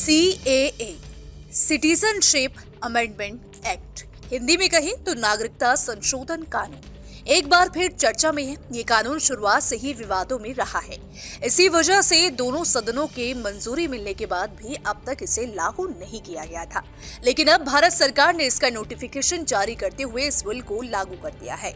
CAA citizenship amendment act, Hindi में कहें तो नागरिकता संशोधन कानून एक बार फिर चर्चा में है। ये कानून शुरुआत से ही विवादों में रहा है। इसी वजह से दोनों सदनों के मंजूरी मिलने के बाद भी अब तक इसे लागू नहीं किया गया था, लेकिन अब भारत सरकार ने इसका नोटिफिकेशन जारी करते हुए इस बिल को लागू कर दिया है।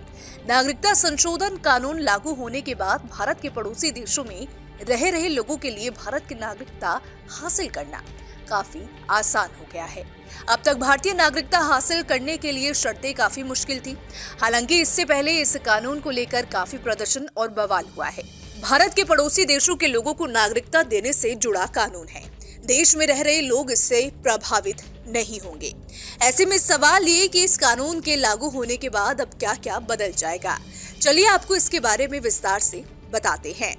नागरिकता संशोधन कानून लागू होने के बाद भारत के पड़ोसी देशों में रह रहे लोगों के लिए भारत की नागरिकता हासिल करना काफी आसान हो गया है। अब तक भारतीय नागरिकता हासिल करने के लिए शर्तें काफी मुश्किल थी। हालांकि इससे पहले इस कानून को लेकर काफी प्रदर्शन और बवाल हुआ है। भारत के पड़ोसी देशों के लोगों को नागरिकता देने से जुड़ा कानून है। देश में रह रहे लोग इससे प्रभावित नहीं होंगे। ऐसे में सवाल ये कि इस कानून के लागू होने के बाद अब क्या क्या बदल जाएगा। चलिए आपको इसके बारे में विस्तार से बताते हैं।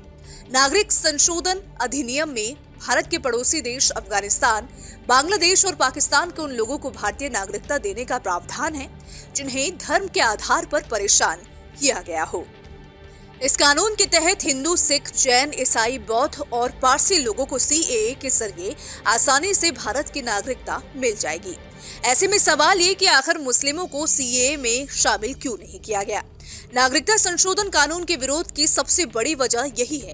नागरिक संशोधन अधिनियम में भारत के पड़ोसी देश अफगानिस्तान, बांग्लादेश और पाकिस्तान के उन लोगों को भारतीय नागरिकता देने का प्रावधान है जिन्हें धर्म के आधार पर परेशान किया गया हो। इस कानून के तहत हिंदू, सिख, जैन, ईसाई, बौद्ध और पारसी लोगों को CAA के जरिए आसानी से भारत की नागरिकता मिल जाएगी। ऐसे में सवाल ये कि आखिर मुस्लिमों को CAA में शामिल क्यों नहीं किया गया। नागरिकता संशोधन कानून के विरोध की सबसे बड़ी वजह यही है।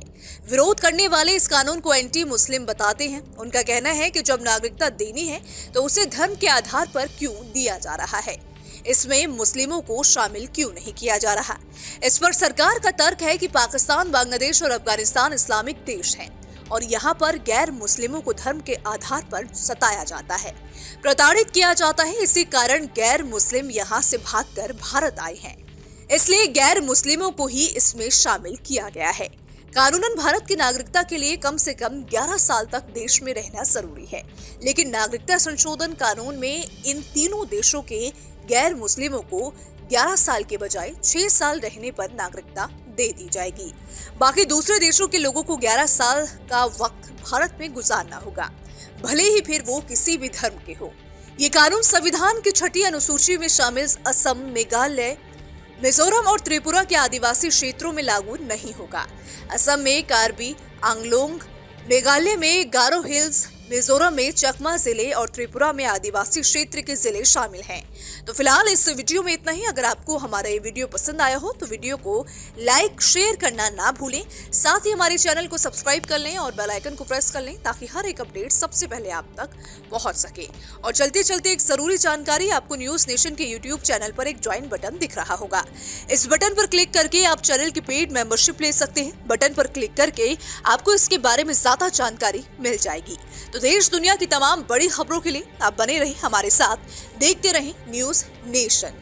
विरोध करने वाले इस कानून को एंटी मुस्लिम बताते हैं। उनका कहना है कि जब नागरिकता देनी है तो उसे धर्म के आधार पर क्यों दिया जा रहा है, इसमें मुस्लिमों को शामिल क्यों नहीं किया जा रहा। इस पर सरकार का तर्क है कि पाकिस्तान, बांग्लादेश और अफगानिस्तान इस्लामिक देश हैं और यहाँ पर गैर मुस्लिमों को धर्म के आधार पर सताया जाता है, प्रताड़ित किया जाता है। इसी कारण गैर मुस्लिम यहाँ से भागकर भारत आए हैं, इसलिए गैर मुस्लिमों को ही इसमें शामिल किया गया है। कानूनन भारत की नागरिकता के लिए कम से कम 11 साल तक देश में रहना जरूरी है, लेकिन नागरिकता संशोधन कानून में इन तीनों देशों के गैर मुस्लिमों को 11 साल के बजाय 6 साल रहने पर नागरिकता दे दी जाएगी। बाकी दूसरे देशों के लोगों को 11 साल का वक्त भारत में गुजारना होगा, भले ही फिर वो किसी भी धर्म के हो। ये कानून संविधान की 6ठी अनुसूची में शामिल असम, मेघालय, मिजोरम और त्रिपुरा के आदिवासी क्षेत्रों में लागू नहीं होगा। असम में कार्बी आंगलोंग, मेघालय में गारो हिल्स, मिजोरम में चकमा जिले और त्रिपुरा में आदिवासी क्षेत्र के जिले शामिल हैं। तो फिलहाल इस वीडियो में इतना ही। अगर आपको हमारा ये वीडियो पसंद आया हो तो वीडियो को लाइक, शेयर करना ना भूलें। साथ ही हमारे चैनल को सब्सक्राइब कर लें और बेल आइकन को प्रेस कर लें ताकि हर एक अपडेट सबसे पहले आप तक पहुंच सके। और चलते चलते एक जरूरी जानकारी, आपको न्यूज नेशन के यूट्यूब चैनल पर एक ज्वाइन बटन दिख रहा होगा। इस बटन पर क्लिक करके आप चैनल की पेड मेंबरशिप ले सकते हैं। बटन पर क्लिक करके आपको इसके बारे में ज्यादा जानकारी मिल जाएगी। तो देश दुनिया की तमाम बड़ी खबरों के लिए आप बने रहें हमारे साथ, देखते रहें न्यूज नेशन।